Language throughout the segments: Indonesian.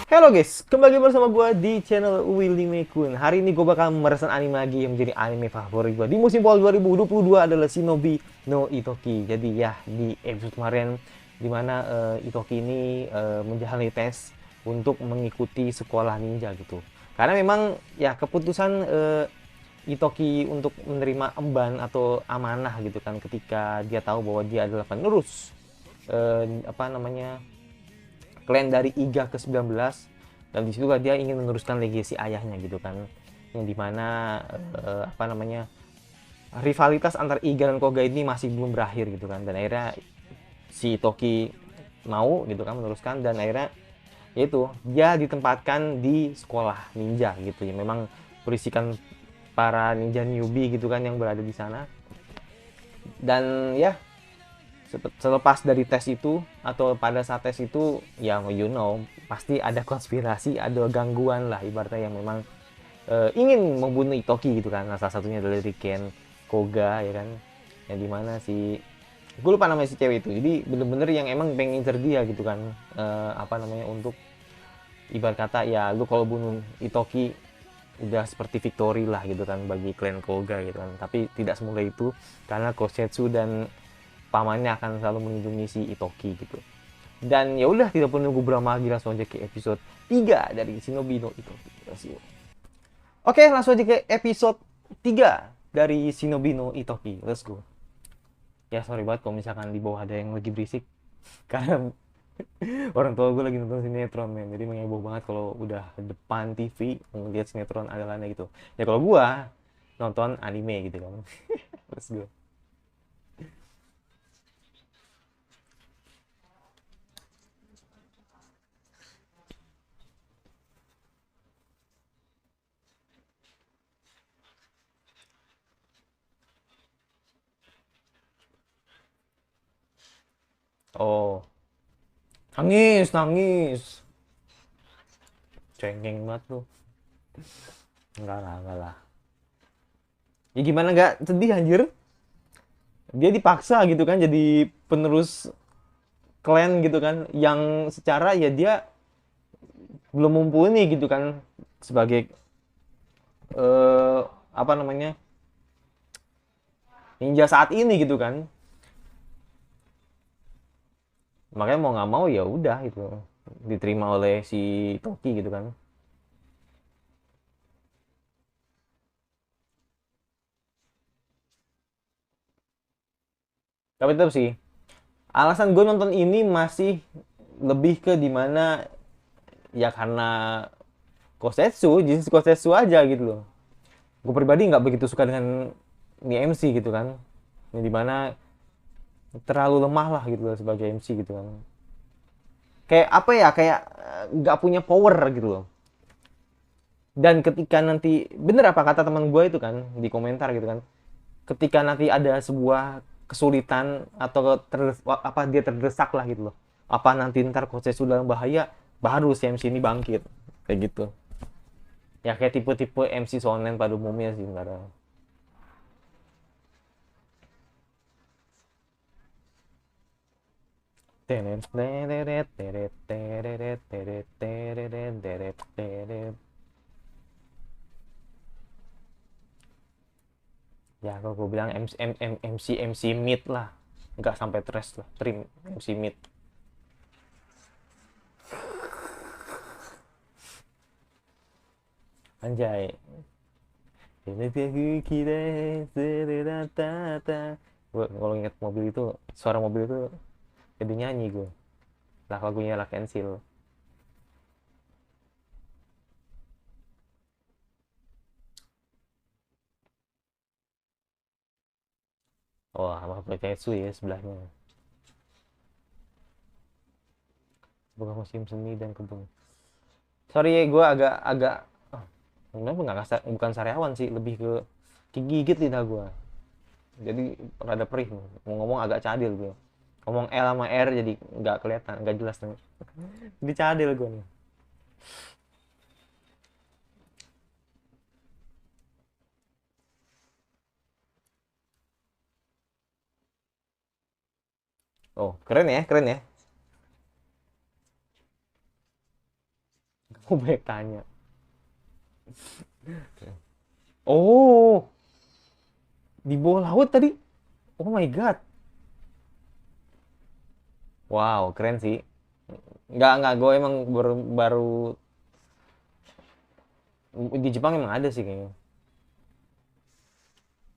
Halo guys, kembali bersama gue di channel Willy Mekun. Hari ini gue bakal meresan anime lagi yang menjadi anime favorit gue di musim fall 2022 adalah Shinobi no Itoki. Jadi ya di episode kemarin dimana Itoki ini menjalani tes untuk mengikuti sekolah ninja gitu. Karena memang ya keputusan Itoki untuk menerima emban atau amanah gitu kan ketika dia tahu bahwa dia adalah penerus apa namanya klan dari Iga ke-19, dan disitulah dia ingin meneruskan legasi ayahnya gitu kan, yang dimana apa namanya rivalitas antar Iga dan Koga ini masih belum berakhir gitu kan, dan akhirnya si Toki mau gitu kan meneruskan, dan akhirnya yaitu dia ditempatkan di sekolah ninja gitu ya, memang berisikan para ninja newbie gitu kan yang berada di sana. Dan ya selepas dari tes itu atau pada saat tes itu ya you know pasti ada konspirasi, ada gangguan lah ibaratnya yang memang ingin membunuh Itoki gitu kan. Nah, salah satunya adalah dari Ken Koga ya kan, yang dimana si gue lupa namanya si cewek itu, jadi bener-bener yang emang pengen ngincer dia gitu kan, apa namanya untuk ibarat kata ya lu kalau bunuh Itoki udah seperti victory lah gitu kan bagi klan Koga gitu kan, tapi tidak semudah itu karena Kosetsu dan pamannya akan selalu melindungi si Itoki gitu. Dan ya udah tidak perlu nunggu berapa lagi, langsung aja ke episode 3 dari Shinobi no Itoki. Oke, langsung aja ke episode 3 dari Shinobi no Itoki. Let's go. Ya sorry banget kalau misalkan di bawah ada yang lagi berisik karena orang tua gue lagi nonton sinetron men. Jadi mengeboh banget kalau udah depan TV ngeliat sinetron ala-ala gitu. Ya kalau gue nonton anime gitu kan. Let's go. Oh, nangis, nangis. Cengeng banget tuh. Enggak lah. Ya gimana nggak sedih anjir? Dia dipaksa gitu kan jadi penerus klan gitu kan, yang secara ya dia belum mumpuni gitu kan sebagai eh, apa namanya ninja saat ini gitu kan. Makanya mau nggak mau ya udah gitu diterima oleh si Toki gitu kan. Tapi tetap sih alasan gue nonton ini masih lebih ke dimana ya karena Kosetsu, jenis Kosetsu aja gitu loh. Gue pribadi nggak begitu suka dengan ini MC gitu kan, yang dimana terlalu lemah lah gitu loh sebagai MC gitu kan. Kayak apa ya, kayak nggak punya power gitu loh. Dan ketika nanti bener apa kata teman gue itu kan di komentar gitu kan, ketika nanti ada sebuah kesulitan atau apa dia terdesak lah gitu loh, apa nanti ntar coachnya sudah dalam bahaya, baru si MC ini bangkit kayak gitu. Ya kayak tipe-tipe MC shonen pada umumnya sih sebenarnya. Teret teret teret teret teret teret teret teret. Ya kalau gue bilang MC mid lah, nggak sampai trash lah, trim MC mid. Anjay. Gue kalau inget mobil itu, suara mobil itu jadi nyanyi gue lah lagunya lah Kensil. Oh sama Tetsu ya sebelahnya, bukan musim seni dan kebun. Sorry ya gue agak sebenarnya nggak bukan sariawan sih, lebih ke gigit lidah gue, jadi rada perih mau ngomong agak cadil gue, ngomong L sama R jadi nggak kelihatan, nggak jelas nih, jadi cadil gue nih. Oh keren ya, keren ya. Oh, banyak tanya. Oh, di bawah laut tadi. Oh my god. Wow, keren sih. Nggak. Gue emang baru di Jepang emang ada sih kayaknya.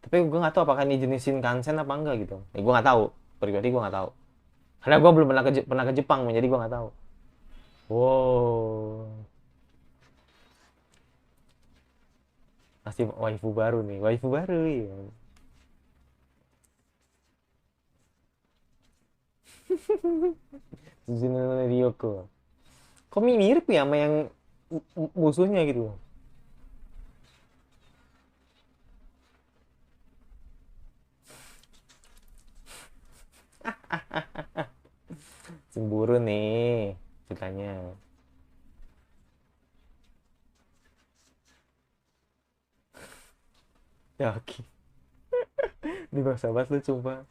Tapi gue nggak tahu apakah ini jenis Shinkansen apa enggak gitu. Ya, gue nggak tahu. Pribadi gue nggak tahu. Karena gue belum pernah ke Jepang, jadi gue nggak tahu. Wow. Masih waifu baru nih. Waifu baru ya. Suzuno Ryoko. Kok mirip ya sama yang musuhnya gitu. Cemburu nih ceritanya. Ya oke. Di bangsa banget lu coba.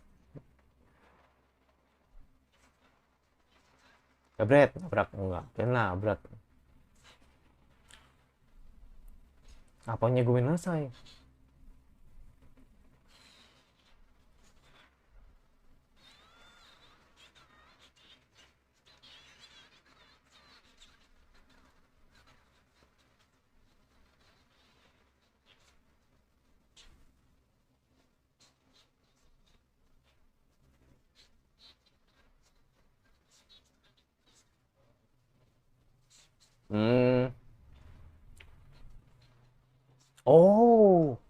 Jabret, nabrak enggak. Kan nabrak. Apanya gue selesai? Hmm. Oh,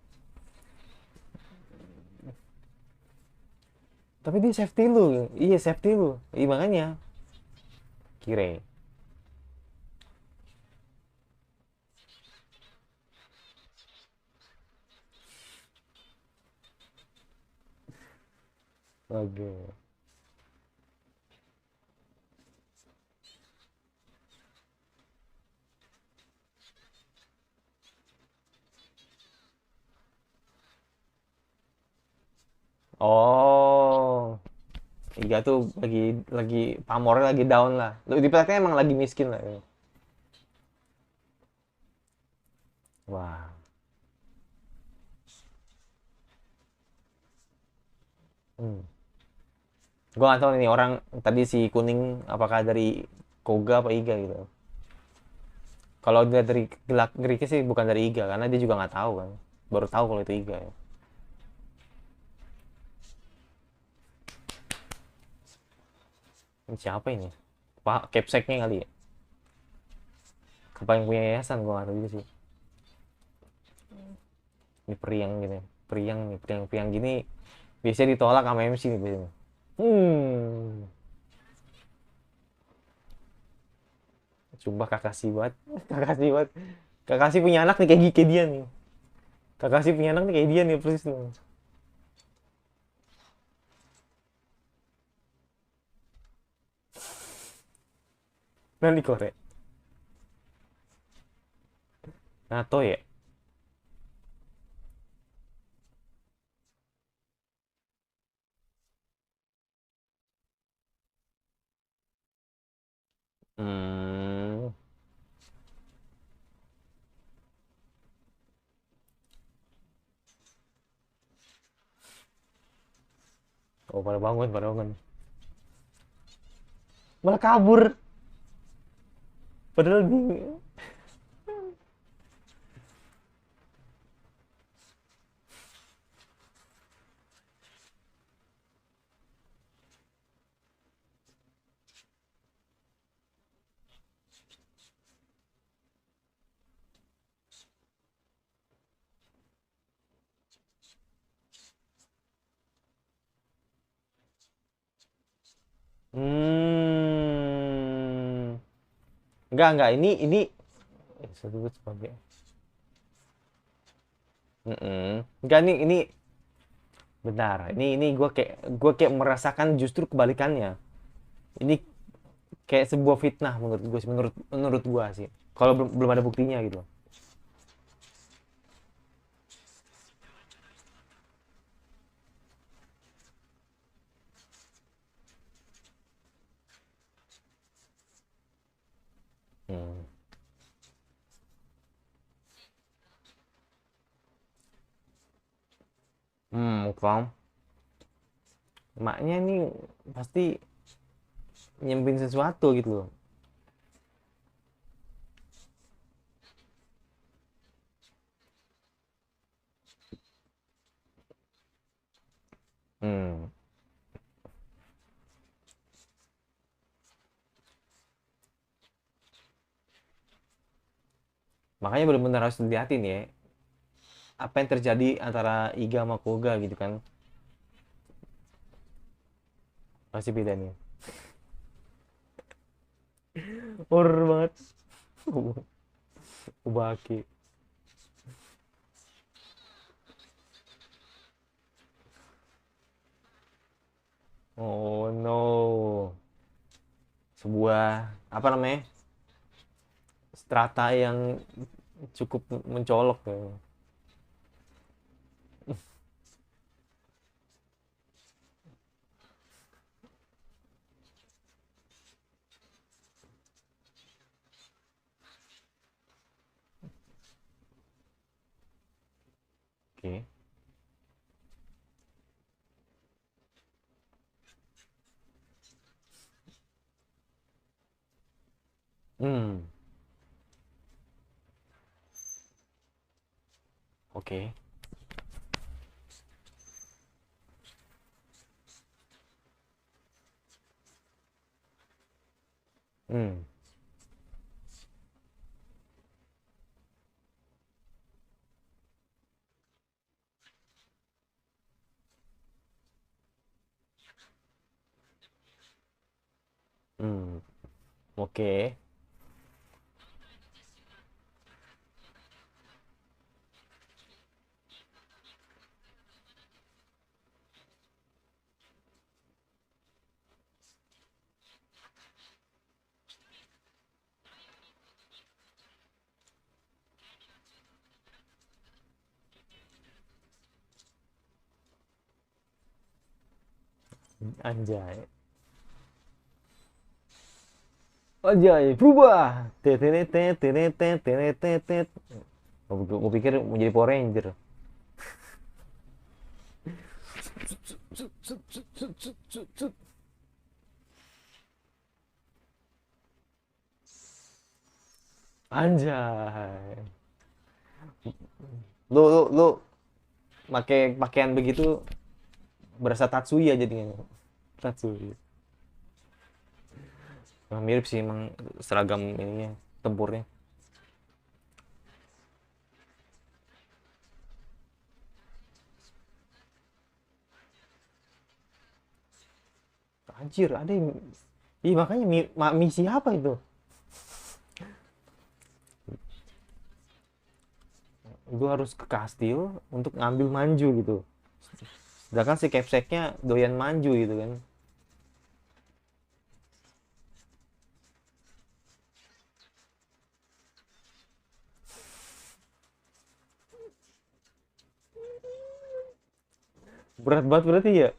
tapi dia safety lu. Iya, safety lu. Iya makanya. Kire. Oke. Oh. Iga tuh lagi pamornya lagi down lah. Di prakteknya emang lagi miskin lah. Wah. Hmm. Gue gak tahu nih orang tadi si kuning apakah dari Koga apa Iga gitu. Kalau dia dari Geriki sih bukan dari Iga karena dia juga nggak tahu kan. Baru tahu kalau itu Iga ya. Ini siapa ini? Pak Capseknya kali ya. Apa yang punya yayasan gue nggak tahu juga sih. Ini periang gini. Periang nih, periang gini biasanya ditolak sama MC nih biasanya. Hmm. Sumpah Kakashi banget. Kakashi banget. Kakashi punya anak nih kayak dia nih. Kakashi punya anak nih kayak dia nih persis tuh. Nah di Korea. Nato ya. Hmm. Oh pada bangun, pada bangun. Malah kabur. Padahal di... Hmm. Enggak. Ini disebut sebagai... Enggak ini bentar. Ini gue kayak merasakan justru kebalikannya. Ini kayak sebuah fitnah menurut gue sih, menurut gue sih. Kalau belum ada buktinya gitu. Hmm. Paham? Maknya ini pasti nyempin sesuatu gitu loh. Hmm. Makanya benar-benar harus hati-hati nih ya. Apa yang terjadi antara Iga sama Koga gitu kan. Pasti beda nih. Horror banget. Ubaki. Oh no. Sebuah apa namanya? Strata yang cukup mencolok ya. Oke. Hmm. Oke. Hmm. Hmm. Oke. Anjay. Anjay, berubah. Tetetet, tetetet, tetetet. Gue pikir mau jadi Power Ranger. Anjay. Lu pakai pakaian begitu berasa Tatsuya jadinya. Tatsuya. Nah, mirip sih emang seragam ininya, tempurnya. Anjir, ada yang... Ih, makanya misi apa itu? Gue harus ke kastil untuk ngambil manju gitu. Sedangkan si Capseknya doyan manju gitu kan. Berat banget berarti ya?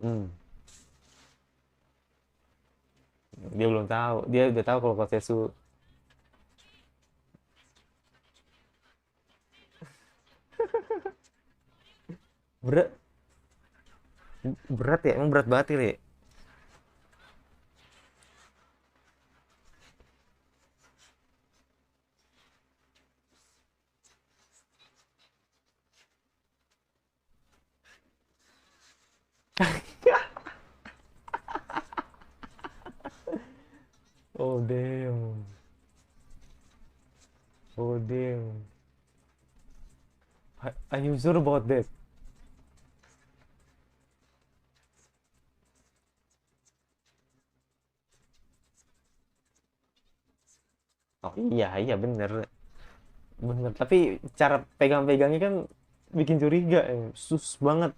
Hmm. Dia belum tahu. Dia udah tahu kalau Kotetsu berat. Berat ya? Emang berat banget ya? Oh damn. Oh damn. Are you sure about that? Oh iya, iya bener. Bener. Tapi cara pegang-pegangnya kan bikin curiga. Sus banget.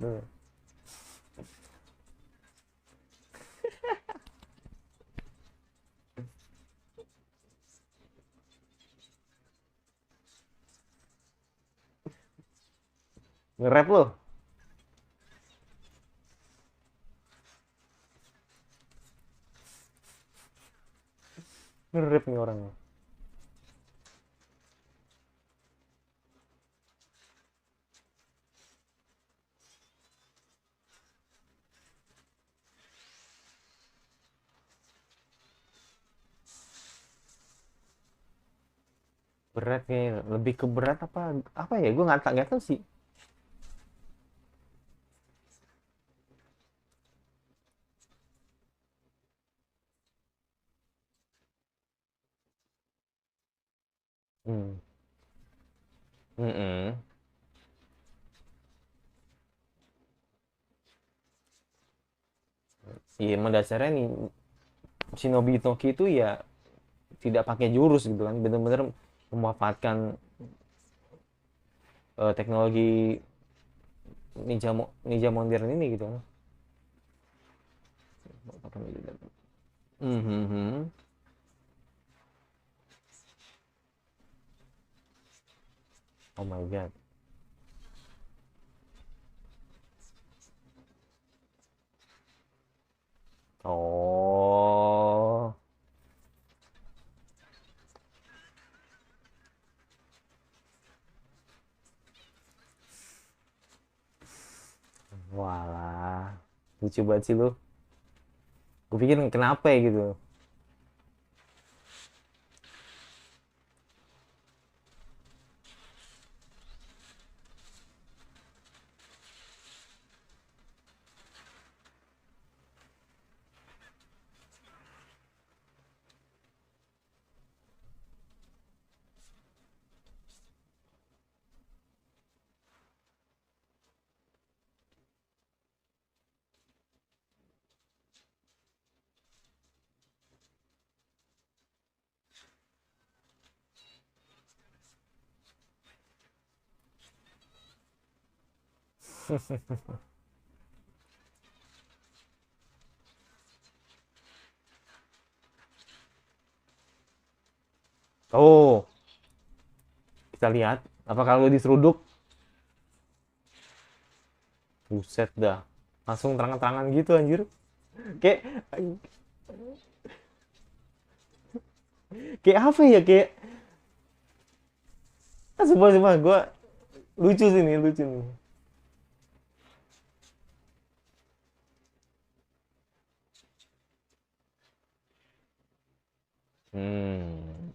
Nge-rap loh. Ngerep nih orang. Berat nih, lebih ke berat apa apa ya? Gue nggak tahu sih. Hmm. Mm-mm. Iya, emang dasarnya nih Shinobi Itoki itu ya tidak pakai jurus gitu kan, bener-bener memanfaatkan teknologi ninja modern ini gitu kan. Mhm. Oh my god. Oh, walah, lucu banget sih lu. Gue pikir kenapa ya gitu. Oh, kita lihat. Apa kalau diseruduk? Buset dah. Langsung terang-terangan gitu anjir. Kayak kayak apa ya? Kayak sumpah gue lucu sih nih, lucu nih. Hmm.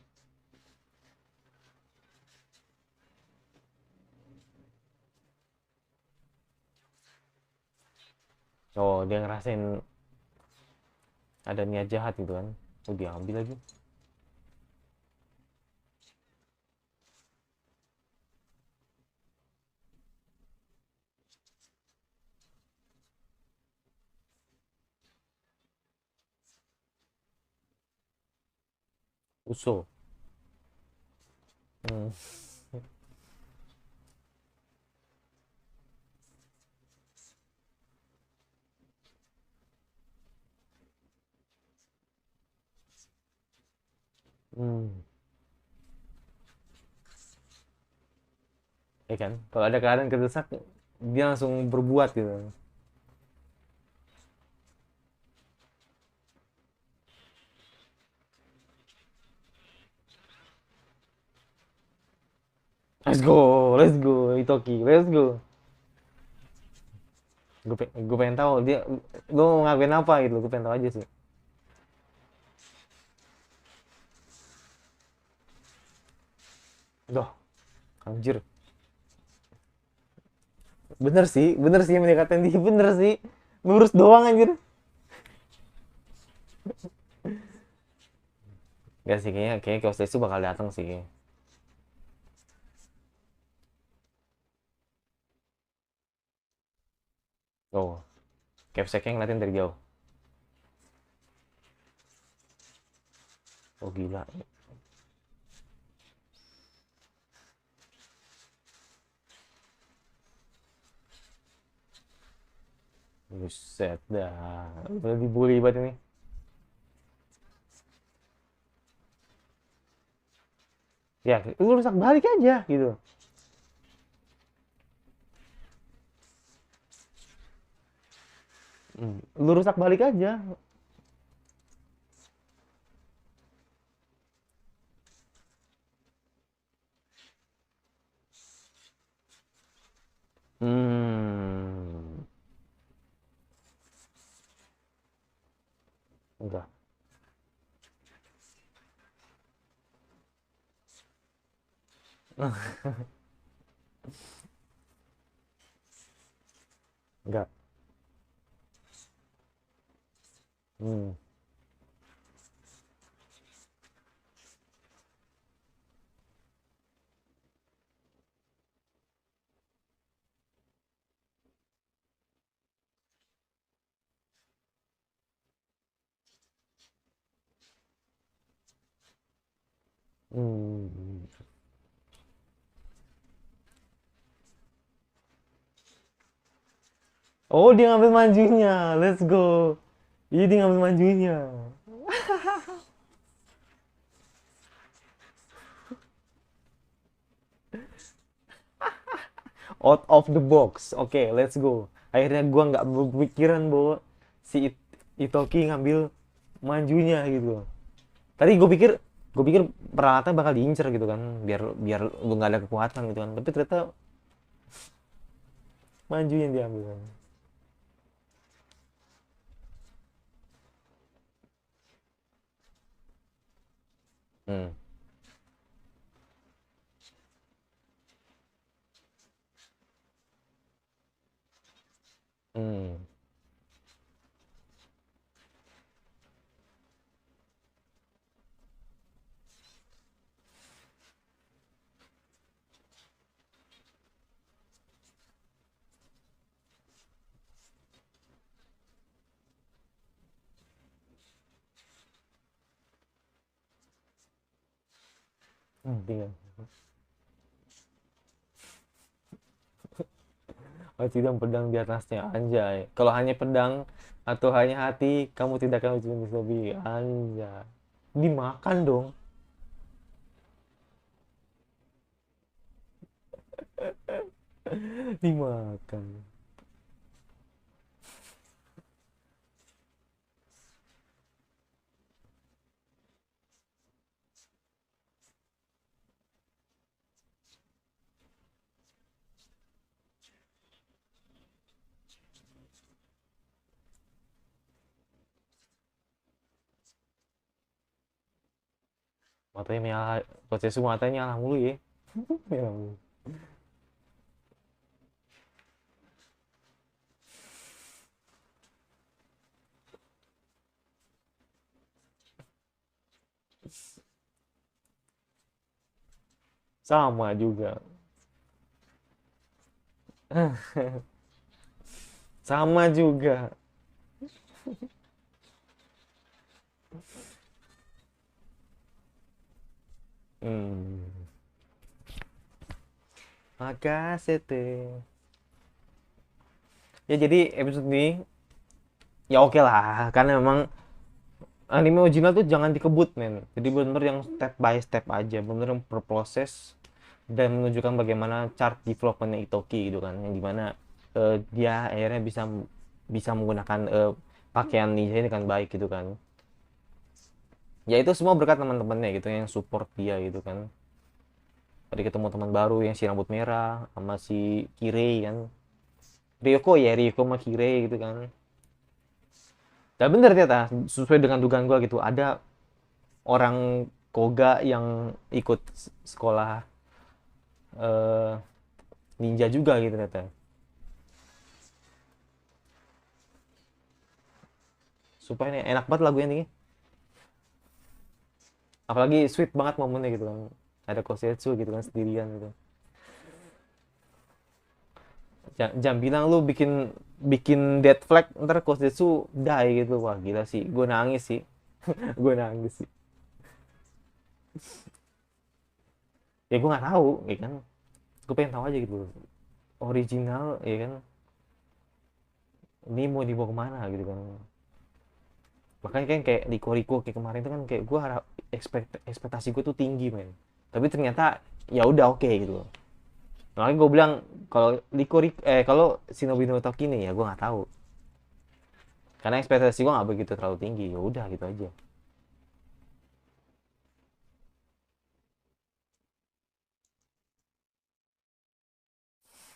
Oh, dia ngerasain ada niat jahat gitu kan. Oh, diambil lagi. Usul. Hmm. Hmm. Ya kan? Kalau ada keadaan kedesak, dia langsung berbuat gitu. Let's go, Itoki, let's go. Gue pengen tahu dia, gue mau ngapain apa gitu, gue pengen tahu aja sih. Doh, anjir. Bener sih yang dikatain dia, bener sih. Ngurus doang anjir. Gak sih, kayaknya Chaos Days tuh bakal datang sih. Oh, Capsec yang ngeliatin dari jauh. Oh gila. Buset dah. Udah dibully banget ini. Ya, lu rusak balik aja gitu. Lu rusak balik aja. Hmm. Enggak. Enggak. Hmm. Hmm. Oh, dia ngambil manjunya. Let's go. Iya, dia ngambil manjunya. Out of the box. Oke, let's go. Akhirnya gua nggak berpikiran bahwa si Itoki ngambil manjunya gitu. Tadi gue pikir peralatan bakal diincer gitu kan, biar biar lu nggak ada kekuatan gitu kan. Tapi ternyata maju yang diambil kan. Hmm. Hmm. Hmm, tinggal. Oh, tidak pedang di atasnya, anjay. Kalau hanya pedang atau hanya hati, kamu tidak akan mencintai lebih, anjay. Dimakan dong. Dimakan. Matanya merah, prosesu matanya nyala mulu ya. Merah mulu. Sama juga. Sama juga. Hmm. Makasih teh. Ya jadi episode ini ya oke lah, karena memang anime original tuh jangan dikebut men. Jadi bener yang step by step aja, bener yang berproses dan menunjukkan bagaimana chart developmentnya Itoki gitu kan, yang dimana dia akhirnya bisa bisa menggunakan pakaian ninja ini dengan baik gitu kan. Ya itu semua berkat teman-temannya gitu yang support dia gitu kan. Tadi ketemu teman baru yang si rambut merah sama si Kirei kan. Ryoko ya, Ryoko sama Kirei gitu kan. Dan bener ternyata sesuai dengan dugaan gua gitu, ada orang Koga yang ikut sekolah eh, ninja juga gitu ternyata. Supaya ini enak banget lagu ini. Apalagi sweet banget momennya gitu kan. Ada Kosetsu gitu kan sendirian gitu. Jangan bilang lu bikin bikin dead flag ntar Kosetsu die gitu. Wah gila sih. Gue nangis sih. Gue nangis sih. Ya gue nggak tahu ya kan. Gue pengen tahu aja gitu. Original ya kan. Ini mau dibawa kemana gitu kan. Makanya kan kayak Rico Rico kayak kemarin itu kan kayak gue harap ekspektasi gue tuh tinggi men, tapi ternyata ya udah oke gitu loh. Makanya gue bilang kalau kalau Shinobi no Toki nih ya gue nggak tahu, karena ekspektasi gue nggak begitu terlalu tinggi, ya udah gitu aja.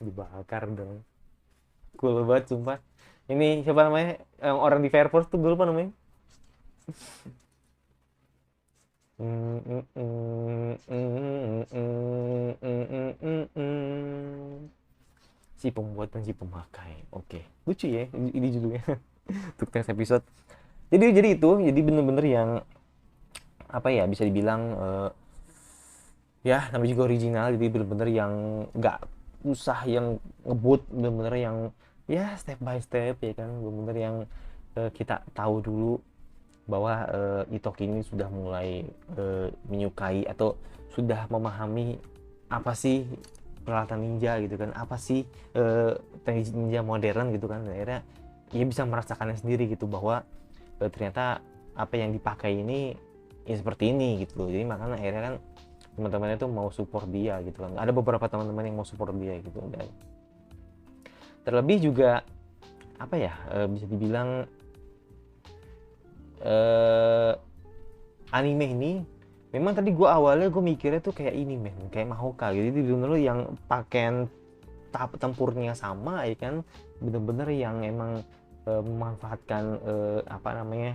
Dibakar dong. Cool banget sumpah. Ini siapa namanya? Orang di Fire Force tuh gue lupa namanya. Si pembuat dan si pemakai. Oke, lucu ya ini judulnya. Untuk next episode. Jadi itu, jadi bener-bener yang apa ya, bisa dibilang ya namanya juga original, jadi bener-bener yang nggak usah yang ngebut, bener-bener yang ya step by step ya kan, bener-bener yang kita tahu dulu bahwa Itoki ini sudah mulai menyukai atau sudah memahami apa sih peralatan ninja gitu kan, apa sih teknik ninja modern gitu kan. Dan akhirnya ia bisa merasakannya sendiri gitu, bahwa ternyata apa yang dipakai ini ya seperti ini gitu. Jadi makanya akhirnya kan teman-temannya tuh mau support dia gitu kan. Ada beberapa teman-teman yang mau support dia gitu. Dan terlebih juga apa ya, bisa dibilang anime ini memang tadi gue awalnya gue mikirnya tuh kayak ini men, kayak Mahoka gitu. Jadi bener-bener yang pakaian tahap tempurnya sama ya kan, bener-bener yang emang memanfaatkan apa namanya,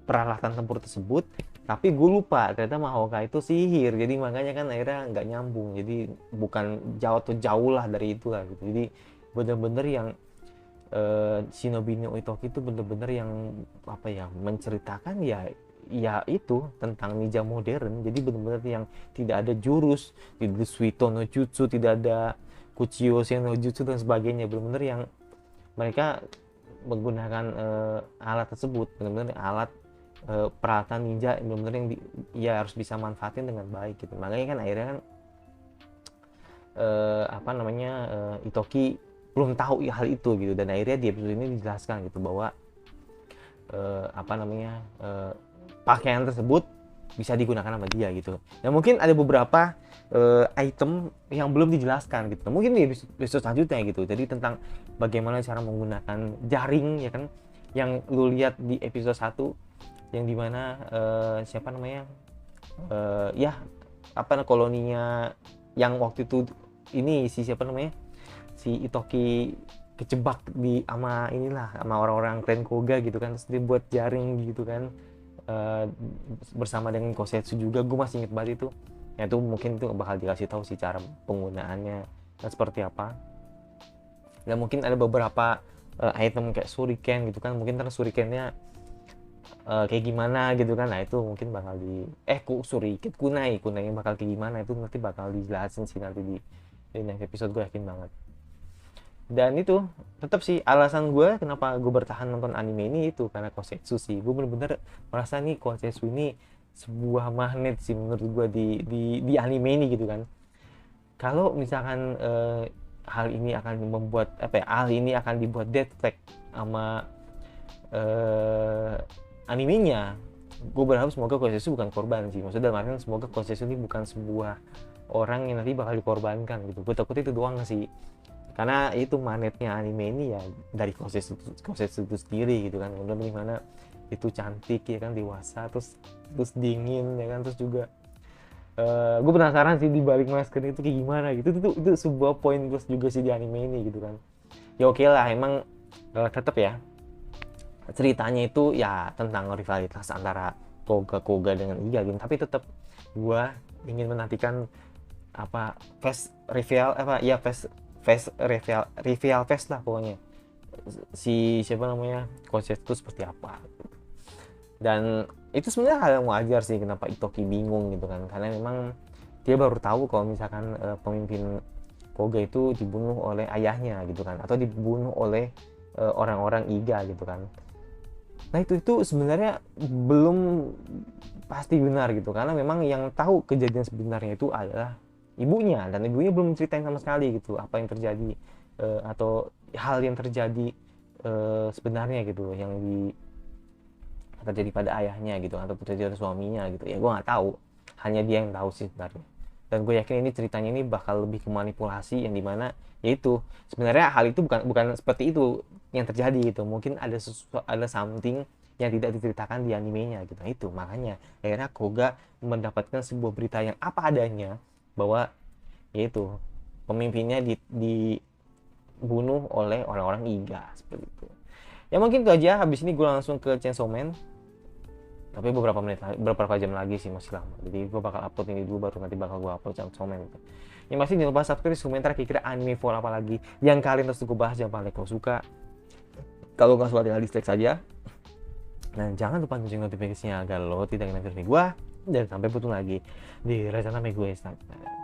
peralatan tempur tersebut. Tapi gue lupa ternyata Mahoka itu sihir, jadi makanya kan akhirnya nggak nyambung. Jadi bukan jauh atau jauh lah dari itu lah gitu. Jadi bener-bener yang Shinobi no Itoki itu bener-bener yang apa ya, menceritakan ya itu tentang ninja modern. Jadi bener-bener yang tidak ada jurus, tidak ada Suito no Jutsu, tidak ada Kuchiyose no Jutsu dan sebagainya. Bener-bener yang mereka menggunakan alat tersebut, bener-bener alat peralatan ninja bener-bener yang ya harus bisa manfaatin dengan baik gitu. Makanya kan akhirnya kan apa namanya, Itoki belum tahu hal itu gitu. Dan akhirnya di episode ini dijelaskan gitu bahwa apa namanya, pakaian tersebut bisa digunakan sama dia gitu. Dan mungkin ada beberapa item yang belum dijelaskan gitu. Mungkin di episode selanjutnya gitu. Jadi tentang bagaimana cara menggunakan jaring ya kan, yang lu lihat di episode 1 yang dimana siapa namanya, ya apa koloninya yang waktu itu ini si siapa namanya, si Itoki kejebak di ama inilah sama orang-orang klan Koga gitu kan, terus dia buat jaring gitu kan, bersama dengan Kosetsu juga. Gue masih inget banget itu ya. Itu mungkin itu bakal dikasih tahu sih cara penggunaannya dan seperti apa. Dan mungkin ada beberapa item kayak shuriken gitu kan, mungkin karena shurikennya kayak gimana gitu kan. Nah itu mungkin bakal di shuriken kunai bakal kayak gimana, itu nanti bakal dijelasin sih nanti di next episode, gue yakin banget. Dan itu tetap sih alasan gue kenapa gue bertahan nonton anime ini, itu karena Kosetsu sih. Gue bener-bener merasa nih Kosetsu ini sebuah magnet sih menurut gue di anime ini gitu kan. Kalau misalkan hal ini akan membuat apa ya, hal ini akan dibuat dead flag sama animenya, gue berharap semoga Kosetsu bukan korban sih. Maksudnya dalam artian semoga Kosetsu ini bukan sebuah orang yang nanti bakal dikorbankan gitu. Gue takut itu doang sih, karena itu magnetnya anime ini ya dari Kosetsu itu sendiri gitu kan. Udah gimana itu cantik ya kan, dewasa, terus dingin ya kan, terus juga gue penasaran sih di balik masker itu kayak gimana gitu. Itu sebuah poin plus juga sih di anime ini gitu kan. Ya oke lah, emang tetap ya ceritanya itu ya tentang rivalitas antara Koga dengan Iga gitu. Tapi tetap gue ingin menantikan apa face reveal apa ya, face reveal face lah pokoknya, si siapa namanya konsep itu seperti apa. Dan itu sebenarnya hal yang wajar sih kenapa Itoki bingung gitu kan, karena memang dia baru tahu kalau misalkan pemimpin Koga itu dibunuh oleh ayahnya gitu kan, atau dibunuh oleh orang-orang Iga gitu kan. Nah itu sebenarnya belum pasti benar gitu, karena memang yang tahu kejadian sebenarnya itu adalah ibunya, dan ibunya belum ceritain sama sekali gitu apa yang terjadi atau hal yang terjadi sebenarnya gitu, yang terjadi pada ayahnya gitu atau terjadi pada suaminya gitu. Ya gue nggak tahu, hanya dia yang tahu sih sebenarnya. Dan gue yakin ini ceritanya ini bakal lebih ke manipulasi, yang dimana yaitu sebenarnya hal itu bukan seperti itu yang terjadi gitu. Mungkin ada something yang tidak diceritakan di animenya gitu. Nah, itu makanya akhirnya Koga mendapatkan sebuah berita yang apa adanya, bahwa yaitu pemimpinnya dibunuh oleh orang-orang Iga seperti itu. Ya mungkin itu aja. Habis ini gue langsung ke Chainsaw Man. Tapi beberapa jam lagi sih, masih lama. Jadi gue bakal upload ini dulu, baru nanti bakal gue upload Chainsaw Man gitu. Yang pasti jangan lupa subscribe, komentar kira-kira anime for apa lagi yang kalian harus gue bahas, jangan lupa like kalau suka. Kalau nggak suka tinggal dislike saja. Dan jangan lupa nyalain notifikasinya agar lo tidak kena video gue. Dan sampai bertemu lagi di rencana gue Instagram.